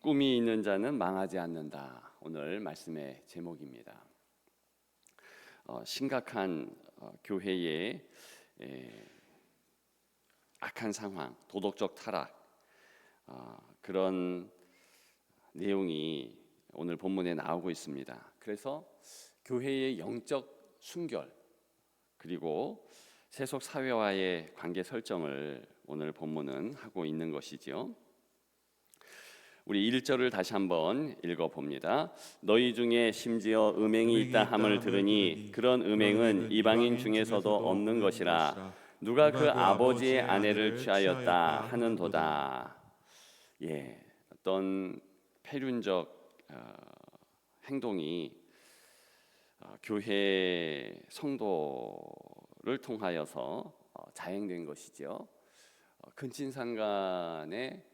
꿈이 있는 자는 망하지 않는다. 오늘 말씀의 제목입니다. 심각한 교회의 악한 상황, 도덕적 타락, 그런 내용이 오늘 본문에 나오고 있습니다. 그래서 교회의 영적 순결, 그리고 세속 사회와의 관계 설정을 오늘 본문은 하고 있는 것이지요. 우리 1절을 다시 한번 읽어봅니다. 너희 중에 심지어 음행이 있다 함을 들으니 그런 음행은 이방인 중에서도 없는 것이라. 누가 그 아버지의 아내를 취하였다 하는도다. 어떤 폐륜적 행동이 교회 성도를 통하여서 자행된 것이죠. 근친상간의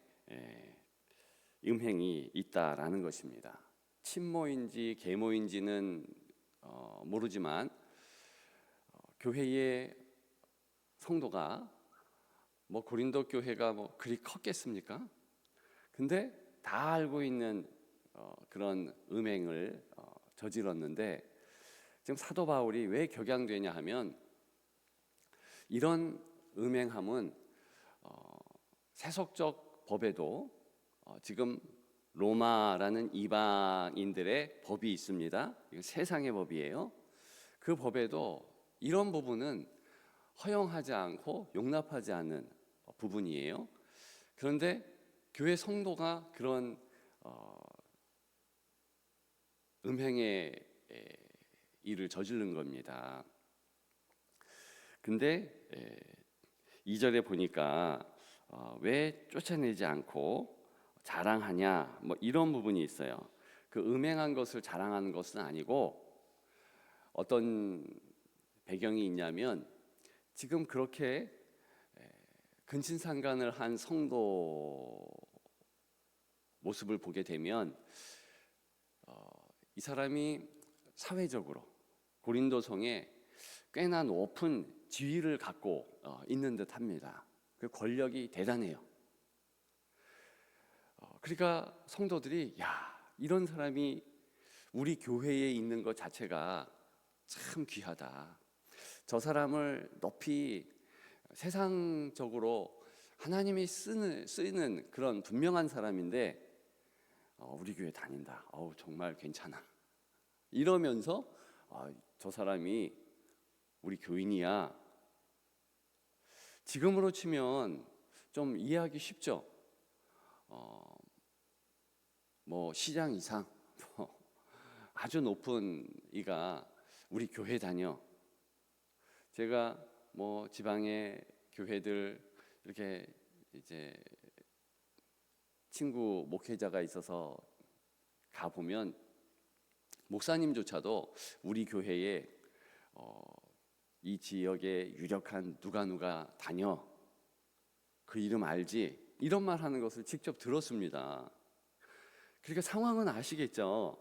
음행이 있다라는 것입니다. 친모인지 계모인지는 모르지만 교회의 성도가 고린도 교회가 그리 컸겠습니까? 근데 다 알고 있는 그런 음행을 저질렀는데, 지금 사도 바울이 왜 격양되냐 하면, 이런 음행함은 세속적 법에도 지금 로마라는 이방인들의 법이 있습니다. 이건 세상의 법이에요. 그 법에도 이런 부분은 허용하지 않고 용납하지 않는 부분이에요. 그런데 교회 성도가 그런 음행의 일을 저지른 겁니다. 근데 2절에 보니까 왜 쫓아내지 않고 자랑하냐, 이런 부분이 있어요. 그 음행한 것을 자랑하는 것은 아니고, 어떤 배경이 있냐면, 지금 그렇게 근친상간을 한 성도 모습을 보게 되면 이 사람이 사회적으로 고린도성에 꽤나 높은 지위를 갖고 있는 듯합니다. 그 권력이 대단해요. 그러니까 성도들이 이런 사람이 우리 교회에 있는 것 자체가 참 귀하다. 저 사람을 높이 세상적으로 하나님이 쓰는 그런 분명한 사람인데 우리 교회 다닌다. 정말 괜찮아. 이러면서 저 사람이 우리 교인이야. 지금으로 치면 좀 이해하기 쉽죠. 시장 이상 아주 높은 이가 우리 교회 다녀. 제가 지방의 교회들 이렇게 이제 친구 목회자가 있어서 가 보면 목사님조차도 우리 교회에 이 지역에 유력한 누가 다녀. 그 이름 알지? 이런 말 하는 것을 직접 들었습니다. 그러니까 상황은 아시겠죠?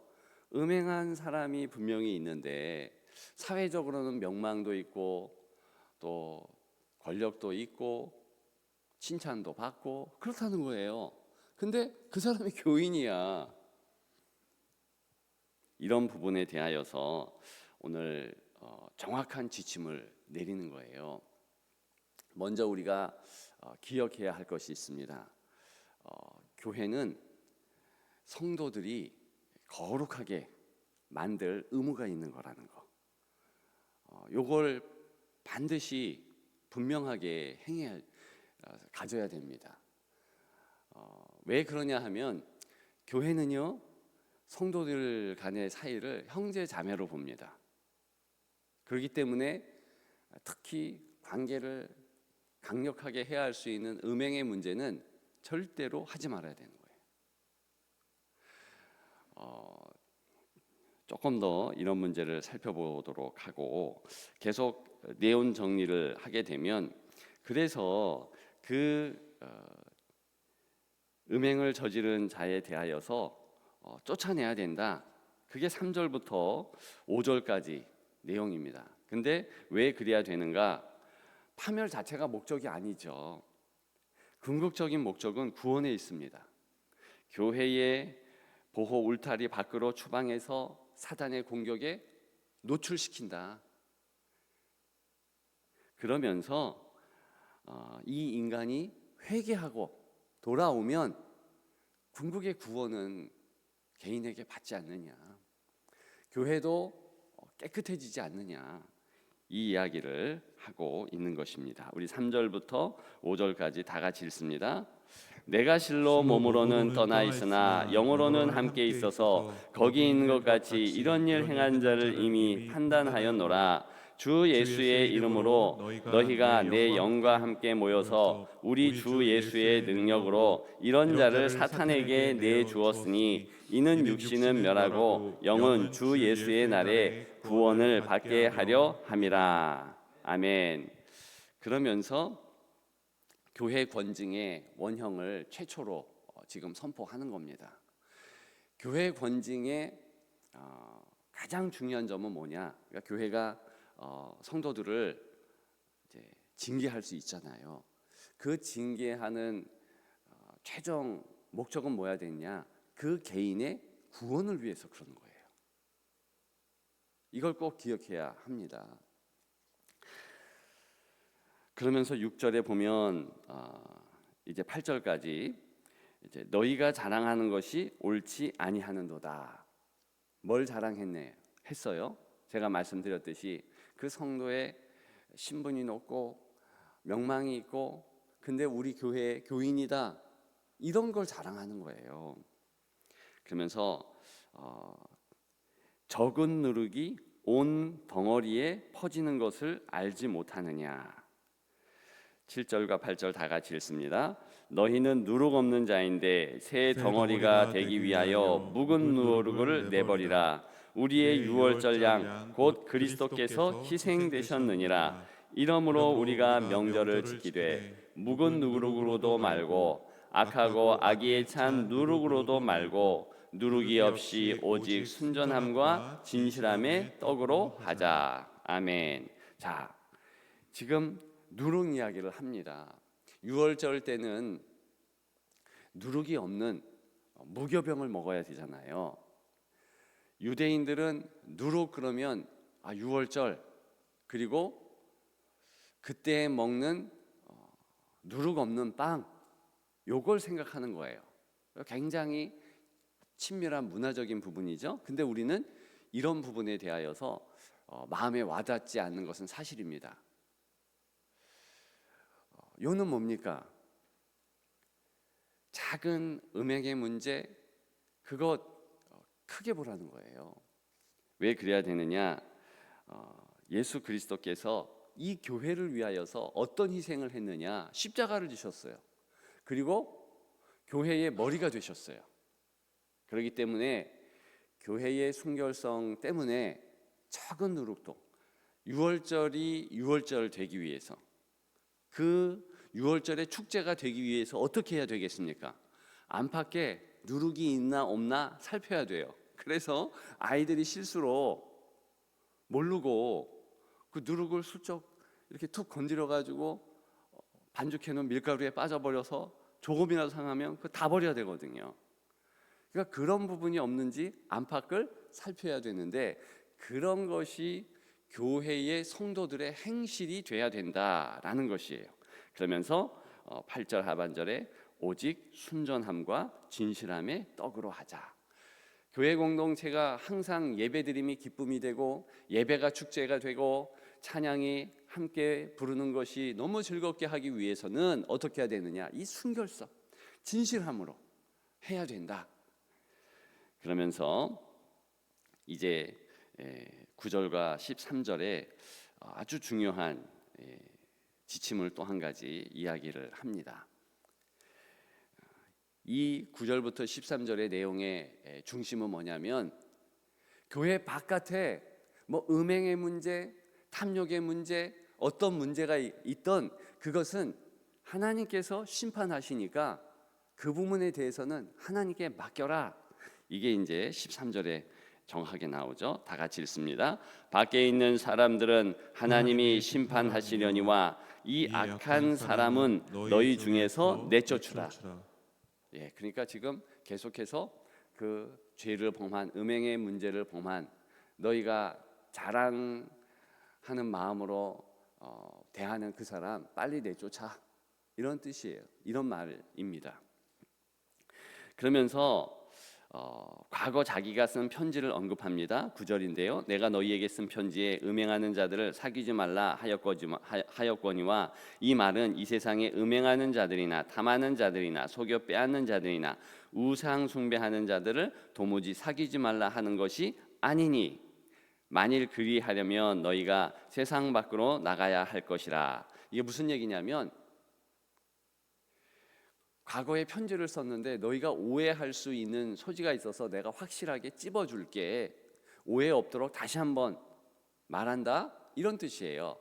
음행한 사람이 분명히 있는데 사회적으로는 명망도 있고 또 권력도 있고 칭찬도 받고 그렇다는 거예요. 근데 그 사람이 교인이야. 이런 부분에 대하여서 오늘 정확한 지침을 내리는 거예요. 먼저 우리가 기억해야 할 것이 있습니다. 교회는 성도들이 거룩하게 만들 의무가 있는 거라는 거. 요걸 반드시 분명하게 가져야 됩니다. 왜 그러냐 하면, 교회는요 성도들 간의 사이를 형제 자매로 봅니다. 그렇기 때문에 특히 관계를 강력하게 해야 할 수 있는 음행의 문제는 절대로 하지 말아야 되는 거예요. 조금 더 이런 문제를 살펴보도록 하고 계속 내용 정리를 하게 되면, 그래서 그 음행을 저지른 자에 대하여서 쫓아내야 된다. 그게 3절부터 5절까지 내용입니다. 근데 왜 그래야 되는가? 파멸 자체가 목적이 아니죠. 궁극적인 목적은 구원에 있습니다. 교회의 보호 울타리 밖으로 추방해서 사단의 공격에 노출시킨다. 그러면서 이 인간이 회개하고 돌아오면 궁극의 구원은 개인에게 받지 않느냐, 교회도 깨끗해지지 않느냐, 이 이야기를 하고 있는 것입니다. 우리 3절부터 5절까지 다 같이 읽습니다. 내가 실로 몸으로는 떠나 있으나 영으로는 함께 있어서 거기 있는 것 같이 이런 일 행한 자를 이미 판단하였노라. 주 예수의 이름으로 너희가 내 영과 함께 모여서 우리 주 예수의 능력으로 이런 자를 사탄에게 내주었으니 이는 육신은 멸하고 영은 주 예수의 날에 구원을 받게 하려 함이라. 아멘. 그러면서 교회 권징의 원형을 최초로 지금 선포하는 겁니다. 교회 권징의 가장 중요한 점은 뭐냐? 그러니까 교회가 성도들을 이제 징계할 수 있잖아요. 그 징계하는 최종 목적은 뭐야 되냐? 그 개인의 구원을 위해서 그러는 거예요. 이걸 꼭 기억해야 합니다. 그러면서 6절에 보면 이제 8절까지 이제 너희가 자랑하는 것이 옳지 아니하는도다. 뭘 했어요? 제가 말씀드렸듯이 그 성도의 신분이 높고 명망이 있고 근데 우리 교회의 교인이다, 이런 걸 자랑하는 거예요. 그러면서 적은 누룩이 온 덩어리에 퍼지는 것을 알지 못하느냐. 7절과 8절 다 같이 읽습니다. 너희는 누룩 없는 자인데 새 덩어리가 되기 위하여 묵은 누룩을 내버리라. 우리의 유월절 양 곧 그리스도께서 희생되셨느니라. 이러므로 우리가 명절을 지키되 묵은 누룩으로도 말고 악하고 악의에 찬 누룩으로도 말고 누룩이 없이 오직 순전함과 진실함의 떡으로 하자. 아멘. 자, 지금 누룩 이야기를 합니다. 유월절 때는 누룩이 없는 무교병을 먹어야 되잖아요. 유대인들은 누룩 그러면 유월절 그리고 그때 먹는 누룩 없는 빵, 요걸 생각하는 거예요. 굉장히 친밀한 문화적인 부분이죠. 근데 우리는 이런 부분에 대하여서 마음에 와닿지 않는 것은 사실입니다. 요는 뭡니까? 작은 음행의 문제, 그것 크게 보라는 거예요. 왜 그래야 되느냐? 예수 그리스도께서 이 교회를 위하여서 어떤 희생을 했느냐? 십자가를 지셨어요. 그리고 교회의 머리가 되셨어요. 그렇기 때문에 교회의 순결성 때문에 작은 누룩도 유월절이 유월절 되기 위해서, 그 유월절의 축제가 되기 위해서 어떻게 해야 되겠습니까? 안팎에 누룩이 있나 없나 살펴야 돼요. 그래서 아이들이 실수로 모르고 그 누룩을 슬쩍 이렇게 툭 건드려 가지고 반죽해 놓은 밀가루에 빠져버려서 조금이라도 상하면 그거 다 버려야 되거든요. 그러니까 그런 부분이 없는지 안팎을 살펴야 되는데, 그런 것이 교회의 성도들의 행실이 돼야 된다라는 것이에요. 그러면서 8절 하반절에 오직 순전함과 진실함의 떡으로 하자. 교회 공동체가 항상 예배드림이 기쁨이 되고 예배가 축제가 되고 찬양이 함께 부르는 것이 너무 즐겁게 하기 위해서는 어떻게 해야 되느냐? 이 순결성, 진실함으로 해야 된다. 그러면서 이제 9절과 13절에 아주 중요한 지침을 또 한 가지 이야기를 합니다. 이 9절부터 13절의 내용의 중심은 뭐냐면, 교회 바깥에 뭐 음행의 문제, 탐욕의 문제, 어떤 문제가 있던 그것은 하나님께서 심판하시니까 그 부분에 대해서는 하나님께 맡겨라. 이게 이제 13절에 정확하게 나오죠. 다 같이 읽습니다. 밖에 있는 사람들은 하나님이 심판하시려니와 이 악한 사람은 너희 중에서 내쫓으라. 그러니까 지금 계속해서 그 죄를 범한 음행의 문제를 범한 너희가 자랑하는 마음으로 대하는 그 사람 빨리 내쫓아, 이런 뜻이에요. 이런 말입니다. 그러면서 과거 자기가 쓴 편지를 언급합니다. 9절인데요. 내가 너희에게 쓴 편지에 음행하는 자들을 사귀지 말라 하였거니와, 이 말은 이 세상에 음행하는 자들이나 탐하는 자들이나 속여 빼앗는 자들이나 우상 숭배하는 자들을 도무지 사귀지 말라 하는 것이 아니니, 만일 그리하려면 너희가 세상 밖으로 나가야 할 것이라. 이게 무슨 얘기냐면, 과거에 편지를 썼는데 너희가 오해할 수 있는 소지가 있어서 내가 확실하게 찝어줄게, 오해 없도록 다시 한번 말한다, 이런 뜻이에요.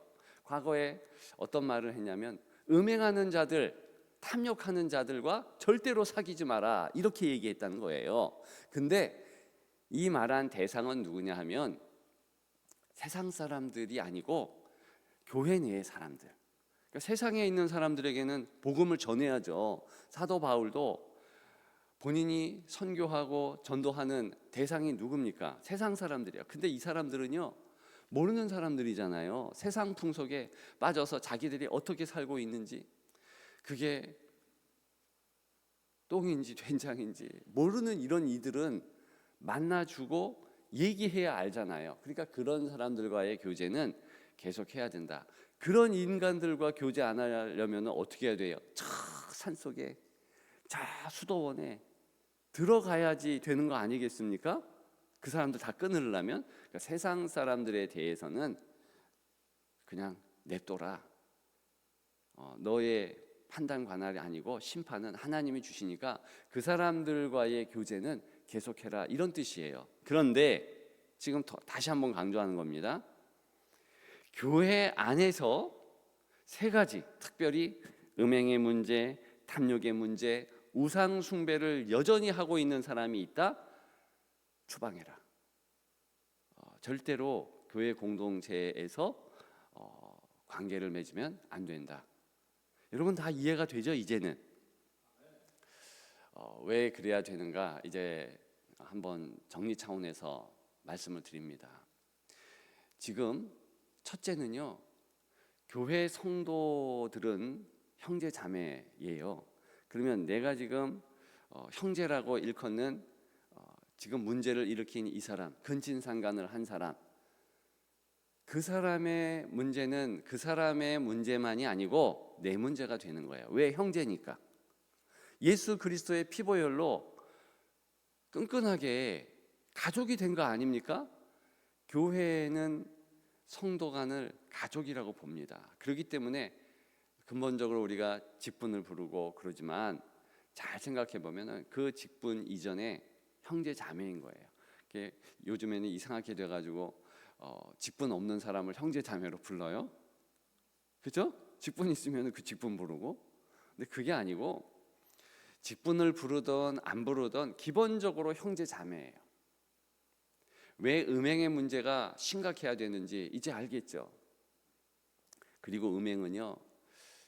과거에 어떤 말을 했냐면, 음행하는 자들, 탐욕하는 자들과 절대로 사귀지 마라, 이렇게 얘기했다는 거예요. 근데 이 말한 대상은 누구냐 하면 세상 사람들이 아니고 교회 내의 사람들, 그러니까 세상에 있는 사람들에게는 복음을 전해야죠. 사도 바울도 본인이 선교하고 전도하는 대상이 누굽니까? 세상 사람들이야. 근데 이 사람들은요, 모르는 사람들이잖아요. 세상 풍속에 빠져서 자기들이 어떻게 살고 있는지, 그게 똥인지 된장인지 모르는 이런 이들은 만나주고 얘기해야 알잖아요. 그러니까 그런 사람들과의 교제는 계속 해야 된다. 그런 인간들과 교제 안 하려면 어떻게 해야 돼요? 저 산속에, 저 수도원에 들어가야지 되는 거 아니겠습니까? 그 사람들 다 끊으려면. 그러니까 세상 사람들에 대해서는 그냥 냅둬라. 너의 판단 관할이 아니고 심판은 하나님이 주시니까 그 사람들과의 교제는 계속해라, 이런 뜻이에요. 그런데 지금 다시 한번 강조하는 겁니다. 교회 안에서 세 가지, 특별히 음행의 문제, 탐욕의 문제, 우상 숭배를 여전히 하고 있는 사람이 있다? 추방해라. 절대로 교회 공동체에서 관계를 맺으면 안 된다. 여러분 다 이해가 되죠? 이제는 왜 그래야 되는가, 이제 한번 정리 차원에서 말씀을 드립니다. 지금 첫째는요, 교회 성도들은 형제 자매예요. 그러면 내가 지금 형제라고 일컫는 지금 문제를 일으킨 이 사람, 근친상간을 한 사람, 그 사람의 문제는 그 사람의 문제만이 아니고 내 문제가 되는 거예요. 왜? 형제니까. 예수 그리스도의 피보혈로 끈끈하게 가족이 된 거 아닙니까? 교회는 성도 간을 가족이라고 봅니다. 그렇기 때문에 근본적으로 우리가 직분을 부르고 그러지만 잘 생각해 보면은 그 직분 이전에 형제 자매인 거예요. 요즘에는 이상하게 돼가지고 직분 없는 사람을 형제 자매로 불러요. 그죠? 직분 있으면 그 직분 부르고. 근데 그게 아니고 직분을 부르던 안 부르던 기본적으로 형제 자매예요. 왜 음행의 문제가 심각해야 되는지 이제 알겠죠? 그리고 음행은요,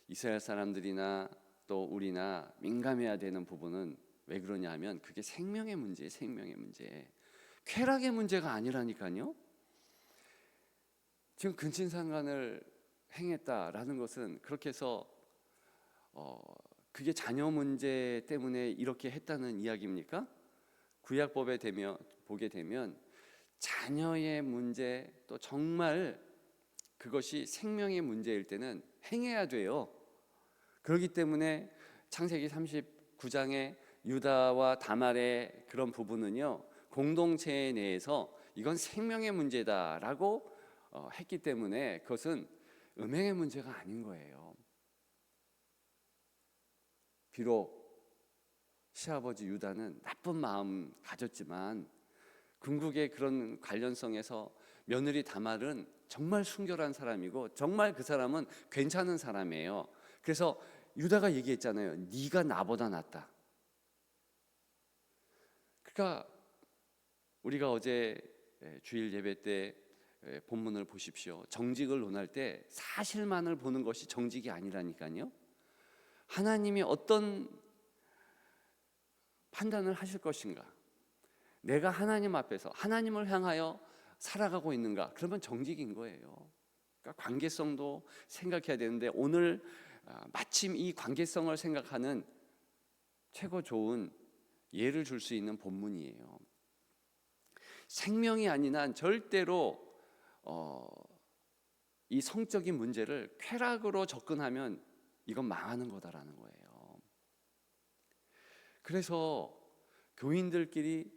이스라엘 사람들이나 또 우리나 민감해야 되는 부분은 왜 그러냐 하면 그게 생명의 문제예요. 생명의 문제. 쾌락의 문제가 아니라니까요. 지금 근친상간을 행했다라는 것은 그렇게 해서 그게 자녀 문제 때문에 이렇게 했다는 이야기입니까? 구약법에 보게 되면 자녀의 문제, 또 정말 그것이 생명의 문제일 때는 행해야 돼요. 그렇기 때문에 창세기 39장의 유다와 다말의 그런 부분은요, 공동체 내에서 이건 생명의 문제다라고 했기 때문에 그것은 음행의 문제가 아닌 거예요. 비록 시아버지 유다는 나쁜 마음 가졌지만 궁극의 그런 관련성에서 며느리 다말은 정말 순결한 사람이고 정말 그 사람은 괜찮은 사람이에요. 그래서 유다가 얘기했잖아요. 네가 나보다 낫다. 그러니까 우리가 어제 주일 예배 때 본문을 보십시오. 정직을 논할 때 사실만을 보는 것이 정직이 아니라니까요. 하나님이 어떤 판단을 하실 것인가? 내가 하나님 앞에서 하나님을 향하여 살아가고 있는가? 그러면 정직인 거예요. 그러니까 관계성도 생각해야 되는데 오늘 마침 이 관계성을 생각하는 최고 좋은 예를 줄 수 있는 본문이에요. 생명이 아닌 한 절대로 이 성적인 문제를 쾌락으로 접근하면 이건 망하는 거다라는 거예요. 그래서 교인들끼리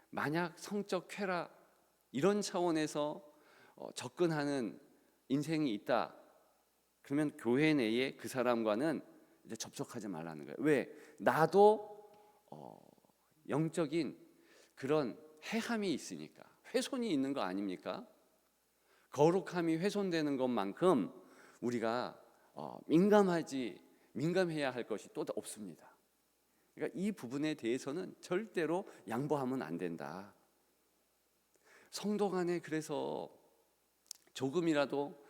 만약 성적 쾌락 이런 차원에서 접근하는 인생이 있다, 그러면 교회 내에 그 사람과는 이제 접촉하지 말라는 거예요. 왜? 나도 영적인 그런 해함이 있으니까, 훼손이 있는 거 아닙니까? 거룩함이 훼손되는 것만큼 우리가 민감해야 할 것이 또 없습니다. 그러니까 이 부분에 대해서는 절대로 양보하면 안 된다. 성도 간에 그래서 조금이라도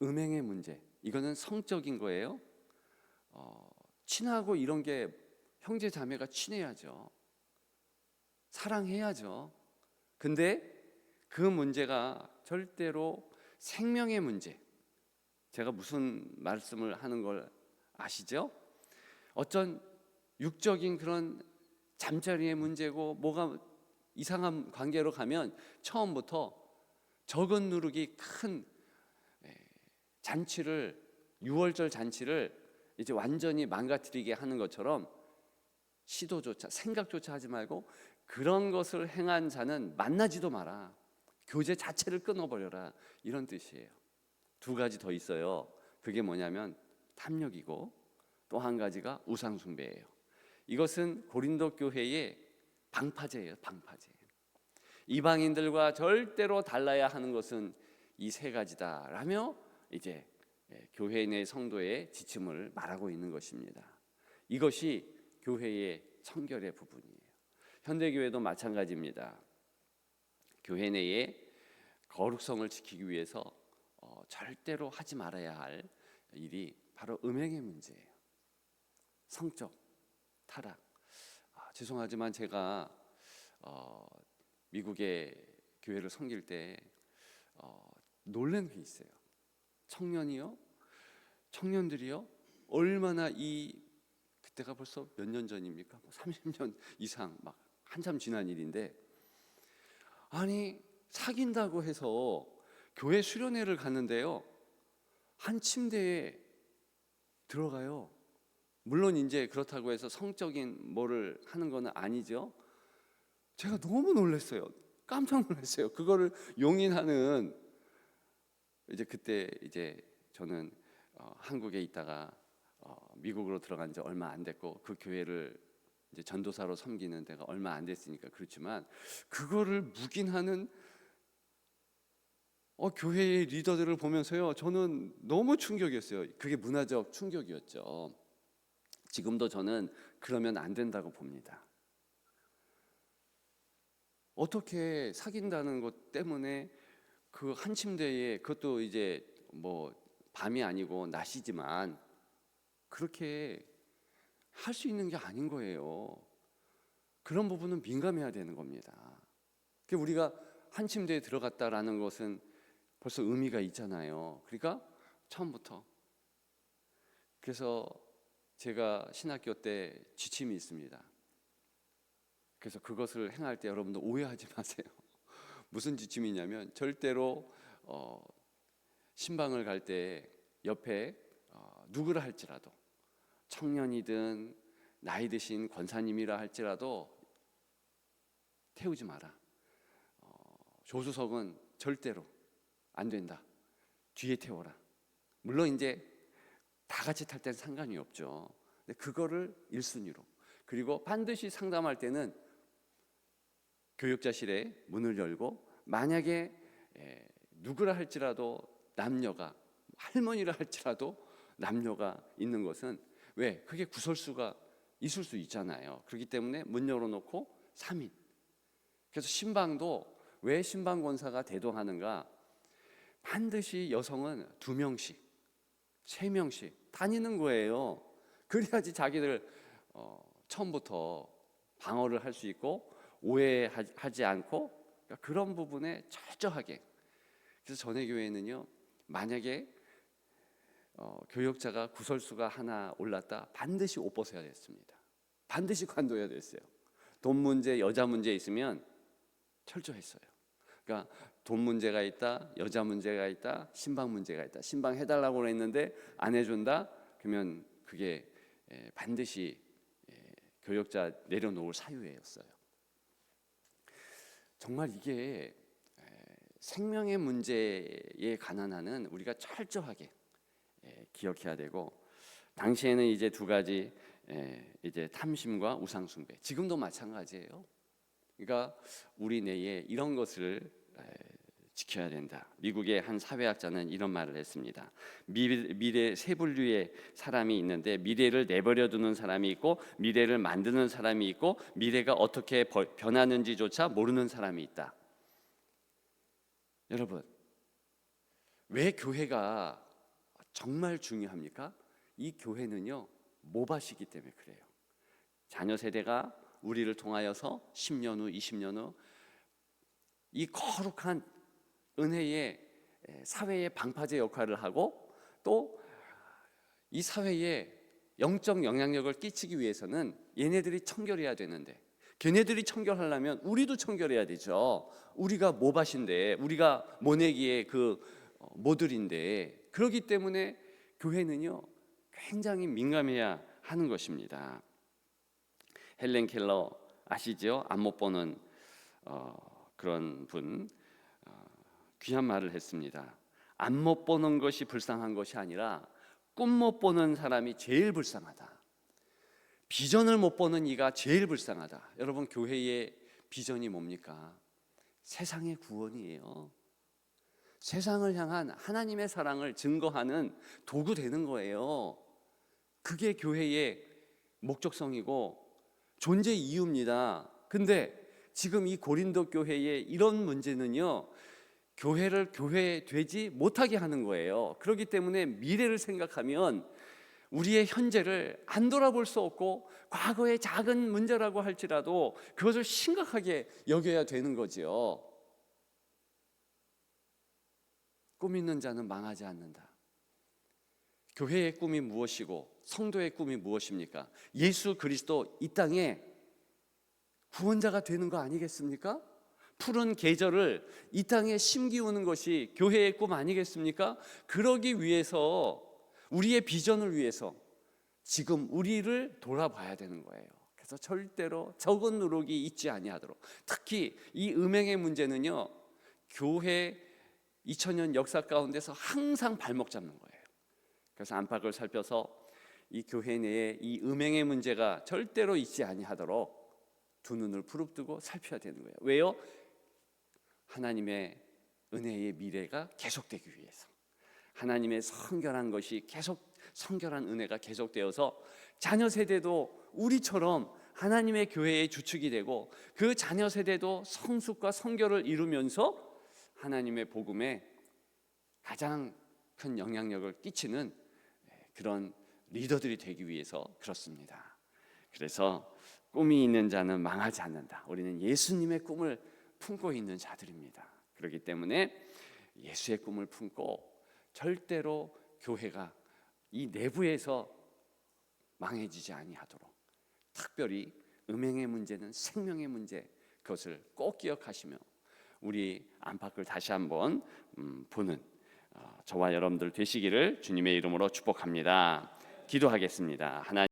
음행의 문제, 이거는 성적인 거예요. 친하고 이런 게 형제 자매가 친해야죠. 사랑해야죠. 근데 그 문제가 절대로 생명의 문제, 제가 무슨 말씀을 하는 걸 아시죠? 어떤 육적인 그런 잠자리의 문제고 뭐가 이상한 관계로 가면 처음부터 적은 누르기 큰 잔치를, 유월절 잔치를 이제 완전히 망가뜨리게 하는 것처럼 시도조차 생각조차 하지 말고 그런 것을 행한 자는 만나지도 마라. 교제 자체를 끊어버려라. 이런 뜻이에요. 두 가지 더 있어요. 그게 뭐냐면 탐욕이고 또 한 가지가 우상숭배예요. 이것은 고린도 교회의 방파제예요. 방파제. 이방인들과 절대로 달라야 하는 것은 이 세 가지다라며 이제 교회 내 성도의 지침을 말하고 있는 것입니다. 이것이 교회의 청결의 부분이에요. 현대교회도 마찬가지입니다. 교회 내에 거룩성을 지키기 위해서 절대로 하지 말아야 할 일이 바로 음행의 문제예요. 성적 타락. 죄송하지만 제가 미국의 교회를 섬길 때 놀란 게 있어요. 청년들이요 얼마나 그때가 벌써 몇 년 전입니까? 30년 이상 막 한참 지난 일인데, 아니 사귄다고 해서 교회 수련회를 갔는데요 한 침대에 들어가요. 물론 이제 그렇다고 해서 성적인 뭐를 하는 건 아니죠. 제가 너무 놀랐어요. 깜짝 놀랐어요. 그거를 용인하는, 이제 그때 이제 저는 한국에 있다가 미국으로 들어간 지 얼마 안 됐고 그 교회를 이제 전도사로 섬기는 데가 얼마 안 됐으니까 그렇지만 그거를 묵인하는 교회의 리더들을 보면서요 저는 너무 충격이었어요. 그게 문화적 충격이었죠. 지금도 저는 그러면 안 된다고 봅니다. 어떻게 사귄다는 것 때문에 그 한 침대에, 그것도 이제 뭐 밤이 아니고 낮이지만 그렇게 할 수 있는 게 아닌 거예요. 그런 부분은 민감해야 되는 겁니다. 우리가 한 침대에 들어갔다라는 것은 벌써 의미가 있잖아요. 그러니까 처음부터. 그래서 제가 신학교 때 지침이 있습니다. 그래서 그것을 행할 때 여러분들 오해하지 마세요. 무슨 지침이냐면 절대로 신방을 갈 때 옆에 누구라 할지라도, 청년이든 나이 드신 권사님이라 할지라도 태우지 마라. 조수석은 절대로 안 된다. 뒤에 태워라. 물론 이제 다 같이 탈 땐 상관이 없죠. 근데 그거를 1순위로. 그리고 반드시 상담할 때는 교육자실에 문을 열고, 만약에 누구라 할지라도 남녀가, 할머니라 할지라도 남녀가 있는 것은 왜? 그게 구설수가 있을 수 있잖아요. 그렇기 때문에 문 열어놓고 3인. 그래서 신방도 왜 신방 권사가 대동하는가? 반드시 여성은 2명씩, 3명씩 다니는 거예요. 그래야지 자기들 처음부터 방어를 할 수 있고 오해하지 않고, 그러니까 그런 부분에 철저하게. 그래서 전에 교회는요, 만약에 교역자가 구설수가 하나 올랐다, 반드시 옷 벗어야 됐습니다. 반드시 관둬야 됐어요. 돈 문제, 여자 문제 있으면 철저했어요. 그러니까 돈 문제가 있다, 여자 문제가 있다, 신방 문제가 있다. 신방 해달라고 했는데 안 해준다, 그러면 그게 반드시 교역자 내려놓을 사유였어요. 정말 이게 생명의 문제에 관한 한은 우리가 철저하게 기억해야 되고, 당시에는 이제 두 가지, 이제 탐심과 우상 숭배, 지금도 마찬가지예요. 그러니까 우리 내에 이런 것을 지켜야 된다. 미국의 한 사회학자는 이런 말을 했습니다. 미래 세 분류의 사람이 있는데, 미래를 내버려 두는 사람이 있고, 미래를 만드는 사람이 있고, 미래가 어떻게 변하는지조차 모르는 사람이 있다. 여러분, 왜 교회가 정말 중요합니까? 이 교회는요, 모밭이기 때문에 그래요. 자녀 세대가 우리를 통하여서 10년 후, 20년 후 이 거룩한 은혜의 사회의 방파제 역할을 하고, 또 이 사회에 영적 영향력을 끼치기 위해서는 얘네들이 청결해야 되는데, 걔네들이 청결하려면 우리도 청결해야 되죠. 우리가 모밭인데, 우리가 모내기의 그 모들인데, 그렇기 때문에 교회는요 굉장히 민감해야 하는 것입니다. 헬렌 켈러 아시죠? 안 못 보는 그런 분, 귀한 말을 했습니다. 안 못 보는 것이 불쌍한 것이 아니라 꿈 못 보는 사람이 제일 불쌍하다. 비전을 못 보는 이가 제일 불쌍하다. 여러분, 교회의 비전이 뭡니까? 세상의 구원이에요. 세상을 향한 하나님의 사랑을 증거하는 도구 되는 거예요. 그게 교회의 목적성이고 존재 이유입니다. 근데 지금 이 고린도 교회의 이런 문제는요, 교회를 교회 되지 못하게 하는 거예요. 그렇기 때문에 미래를 생각하면 우리의 현재를 안 돌아볼 수 없고, 과거의 작은 문제라고 할지라도 그것을 심각하게 여겨야 되는 거지요. 꿈 있는 자는 망하지 않는다. 교회의 꿈이 무엇이고 성도의 꿈이 무엇입니까? 예수 그리스도 이 땅에 구원자가 되는 거 아니겠습니까? 푸른 계절을 이 땅에 심기우는 것이 교회의 꿈 아니겠습니까? 그러기 위해서, 우리의 비전을 위해서 지금 우리를 돌아봐야 되는 거예요. 그래서 절대로 적은 누룩이 있지 아니하도록, 특히 이 음행의 문제는요, 교회 2000년 역사 가운데서 항상 발목 잡는 거예요. 그래서 안팎을 살펴서 이 교회 내에 이 음행의 문제가 절대로 있지 아니하도록 두 눈을 부릅뜨고 살펴야 되는 거예요. 왜요? 하나님의 은혜의 미래가 계속되기 위해서, 하나님의 성결한 것이 계속, 성결한 은혜가 계속되어서 자녀 세대도 우리처럼 하나님의 교회의 주축이 되고, 그 자녀 세대도 성숙과 성결을 이루면서 하나님의 복음에 가장 큰 영향력을 끼치는 그런 리더들이 되기 위해서 그렇습니다. 그래서 꿈이 있는 자는 망하지 않는다. 우리는 예수님의 꿈을 품고 있는 자들입니다. 그렇기 때문에 예수의 꿈을 품고 절대로 교회가 이 내부에서 망해지지 아니하도록, 특별히 음행의 문제는 생명의 문제, 그것을 꼭 기억하시며 우리 안팎을 다시 한번 보는 저와 여러분들 되시기를 주님의 이름으로 축복합니다. 기도하겠습니다. 하나님,